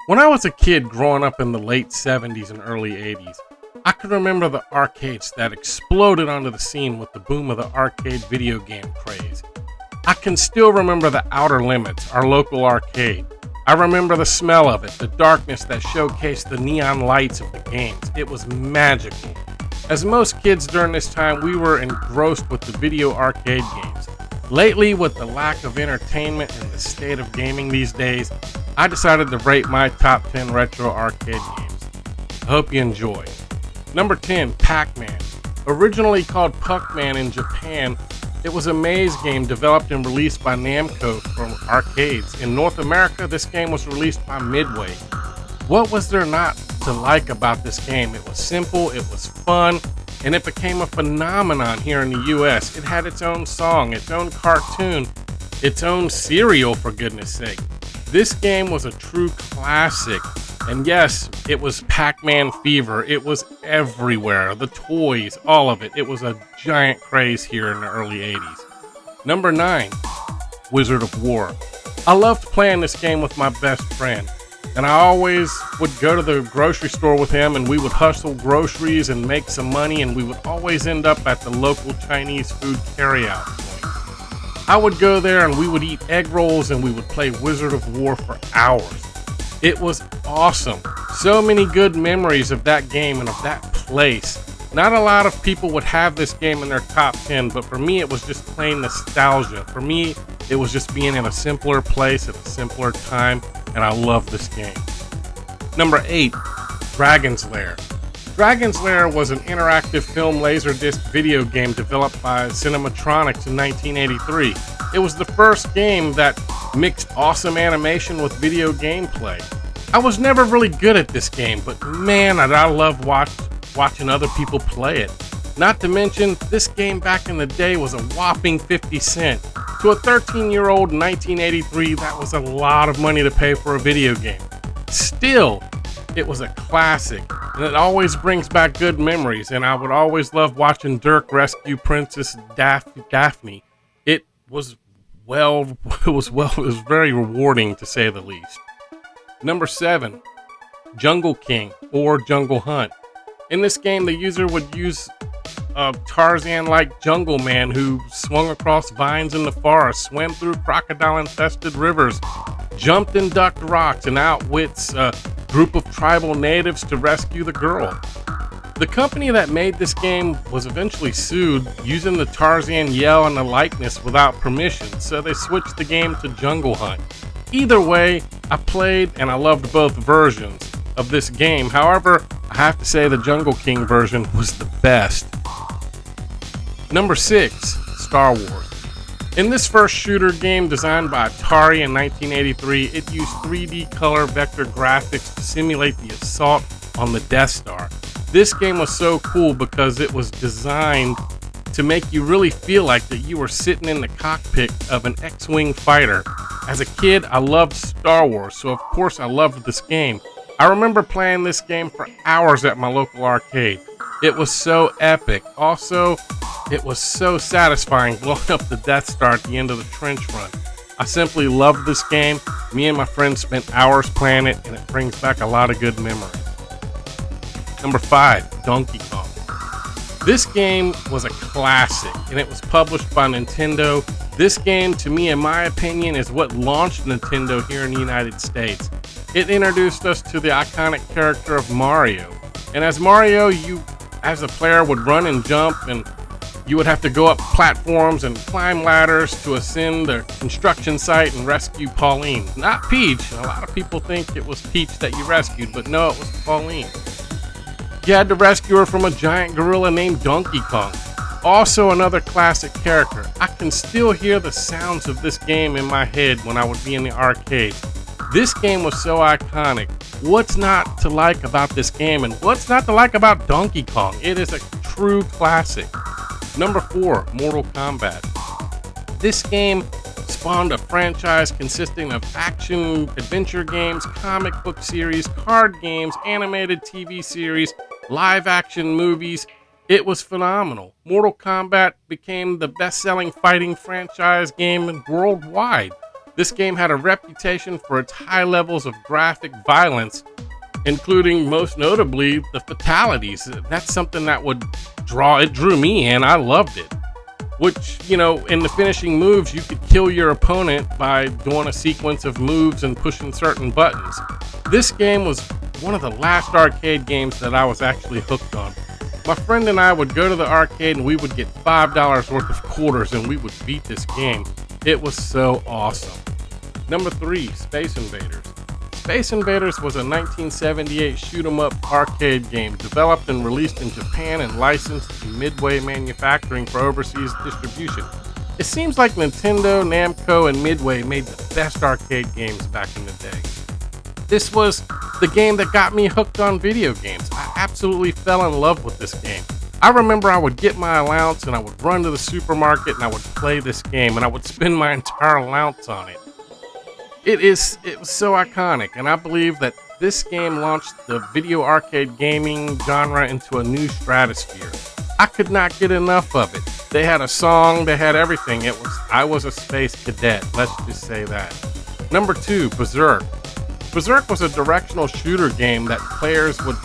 When I was a kid growing up in the late 70s and early 80s, I could remember the arcades that exploded onto the scene with the boom of the arcade video game craze. I can still remember the Outer Limits, our local arcade. I remember the smell of it, the darkness that showcased the neon lights of the games. It was magical. As most kids during this time, we were engrossed with the video arcade games. Lately, with the lack of entertainment and the state of gaming these days, I decided to rate my top 10 retro arcade games. I hope you enjoy. Number 10, Pac-Man. Originally called Pac-Man in Japan, it was a maze game developed and released by Namco for arcades. In North America, this game was released by Midway. What was there not to like about this game? It was simple, it was fun, and it became a phenomenon here in the US. It had its own song, its own cartoon, its own cereal, for goodness sake. This game was a true classic, and yes, it was Pac-Man fever. It was everywhere, the toys, all of it. It was a giant craze here in the early 80s. Number 9, Wizard of War. I loved playing this game with my best friend, and I always would go to the grocery store with him, and we would hustle groceries and make some money, and we would always end up at the local Chinese food carryout point. I would go there and we would eat egg rolls and we would play Wizard of War for hours. It was awesome. So many good memories of that game and of that place. Not a lot of people would have this game in their top 10, but for me it was just plain nostalgia. For me, it was just being in a simpler place at a simpler time, and I love this game. Number 8, Dragon's Lair. Dragon's Lair was an interactive film laserdisc video game developed by Cinematronics in 1983. It was the first game that mixed awesome animation with video gameplay. I was never really good at this game, but man, I loved watching other people play it. Not to mention, this game back in the day was a whopping 50 cents. To a 13-year-old in 1983, that was a lot of money to pay for a video game. Still, it was a classic, and it always brings back good memories, and I would always love watching Dirk rescue Princess Daphne. It was very rewarding, to say the least. Number 7, Jungle King or Jungle Hunt. In this game, the user would use a Tarzan-like jungle man who swung across vines in the forest, swam through crocodile-infested rivers, jumped and ducked rocks, and outwits a group of tribal natives to rescue the girl. The company that made this game was eventually sued using the Tarzan yell and the likeness without permission, so they switched the game to Jungle Hunt. Either way, I played and I loved both versions of this game. However, I have to say the Jungle King version was the best. Number 6, Star Wars. In this first shooter game designed by Atari in 1983, it used 3D color vector graphics to simulate the assault on the Death Star. This game was so cool because it was designed to make you really feel like that you were sitting in the cockpit of an X-Wing fighter. As a kid, I loved Star Wars, so of course I loved this game. I remember playing this game for hours at my local arcade. It was so epic. Also, it was so satisfying blowing up the Death Star at the end of the trench run. I simply loved this game. Me and my friends spent hours playing it, and it brings back a lot of good memories. Number 5, Donkey Kong. This game was a classic, and it was published by Nintendo. This game, to me, in my opinion, is what launched Nintendo here in the United States. It introduced us to the iconic character of Mario. And as Mario, you, as a player, would run and jump, and you would have to go up platforms and climb ladders to ascend the construction site and rescue Pauline. Not Peach. A lot of people think it was Peach that you rescued, but no, it was Pauline. You had to rescue her from a giant gorilla named Donkey Kong. Also another classic character. I can still hear the sounds of this game in my head when I would be in the arcade. This game was so iconic. What's not to like about this game, and what's not to like about Donkey Kong? It is a true classic. Number 4, Mortal Kombat. This game spawned a franchise consisting of action adventure games, comic book series, card games, animated TV series, live action movies. It was phenomenal. Mortal Kombat became the best-selling fighting franchise game worldwide. This game had a reputation for its high levels of graphic violence, including most notably the fatalities. That's something that drew me in. I loved it. Which, you know, in the finishing moves, you could kill your opponent by doing a sequence of moves and pushing certain buttons. This game was one of the last arcade games that I was actually hooked on. My friend and I would go to the arcade and we would get $5 worth of quarters and we would beat this game. It was so awesome. Number 3, Space Invaders. Space Invaders was a 1978 shoot-'em-up arcade game developed and released in Japan and licensed to Midway Manufacturing for overseas distribution. It seems like Nintendo, Namco, and Midway made the best arcade games back in the day. This was the game that got me hooked on video games. I absolutely fell in love with this game. I remember I would get my allowance and I would run to the supermarket and I would play this game and I would spend my entire allowance on it. It was so iconic, and I believe that this game launched the video arcade gaming genre into a new stratosphere. I could not get enough of it. They had a song, they had everything. I was a space cadet, let's just say that. Number 2, Berserk. Berserk was a directional shooter game that players would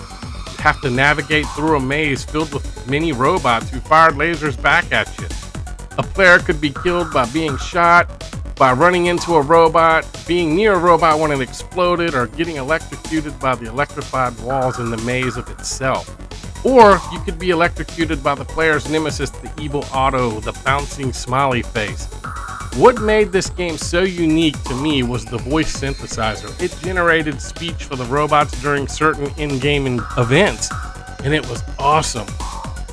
have to navigate through a maze filled with mini robots who fired lasers back at you. A player could be killed by being shot, by running into a robot, being near a robot when it exploded, or getting electrocuted by the electrified walls in the maze of itself. Or you could be electrocuted by the player's nemesis, the evil Otto, the bouncing smiley face. What made this game so unique to me was the voice synthesizer. It generated speech for the robots during certain in-game events, and it was awesome.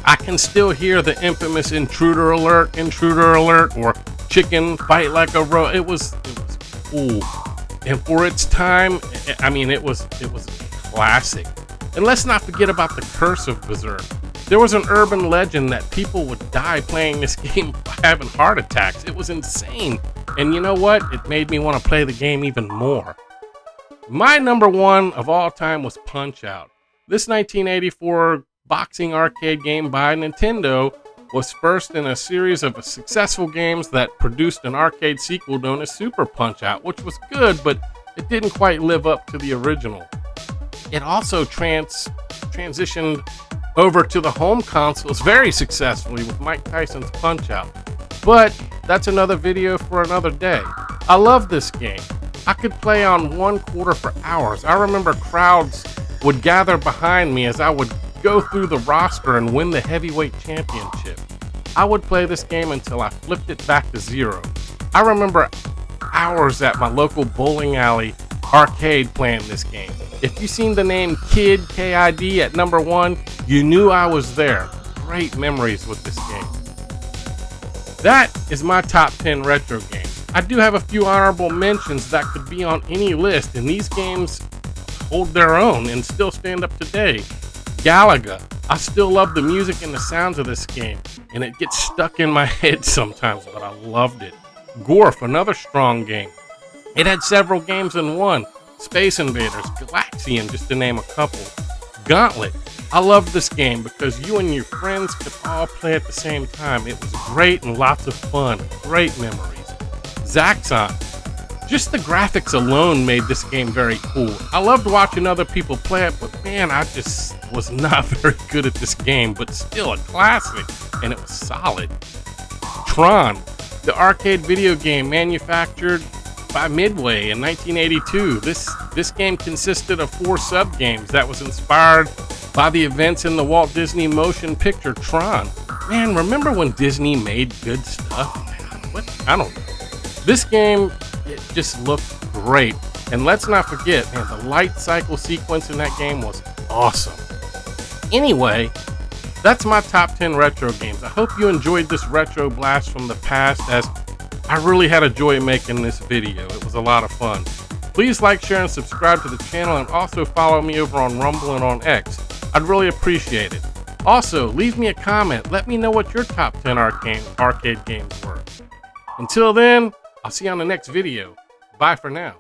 I can still hear the infamous intruder alert, or chicken fight like a robot. It was cool, and for its time, I mean, it was classic. And let's not forget about the curse of Berserk. There was an urban legend that people would die playing this game by having heart attacks. It was insane, and you know what? It made me want to play the game even more. My number 1 of all time was Punch-Out. This 1984 boxing arcade game by Nintendo was first in a series of successful games that produced an arcade sequel known as Super Punch-Out, which was good, but it didn't quite live up to the original. It also transitioned over to the home consoles very successfully with Mike Tyson's Punch-Out. But that's another video for another day. I love this game. I could play on 1/4 for hours. I remember crowds would gather behind me as I would go through the roster and win the heavyweight championship. I would play this game until I flipped it back to 0. I remember hours at my local bowling alley arcade playing this game. If you seen the name Kid, K-I-D, at number 1, you knew I was there. Great memories with this game. That is my top 10 retro games. I do have a few honorable mentions that could be on any list, and these games hold their own and still stand up today. Galaga. I still love the music and the sounds of this game, and it gets stuck in my head sometimes, but I loved it. Gorf, another strong game. It had several games in one. Space Invaders, Galaxian, just to name a couple. Gauntlet. I loved this game because you and your friends could all play at the same time. It was great and lots of fun. Great memories. Zaxxon. Just the graphics alone made this game very cool. I loved watching other people play it, but man, I just was not very good at this game, but still a classic, and it was solid. Tron, the arcade video game manufactured by Midway in 1982. This game consisted of 4 sub-games that was inspired by the events in the Walt Disney motion picture Tron. Man, remember when Disney made good stuff? What? I don't know. This game, it just looked great. And let's not forget, man, the light cycle sequence in that game was awesome. Anyway, that's my top 10 retro games. I hope you enjoyed this retro blast from the past, as I really had a joy making this video. It was a lot of fun. Please like, share, and subscribe to the channel, and also follow me over on Rumble and on X. I'd really appreciate it. Also, leave me a comment. Let me know what your top 10 arcade games were. Until then, I'll see you on the next video. Bye for now.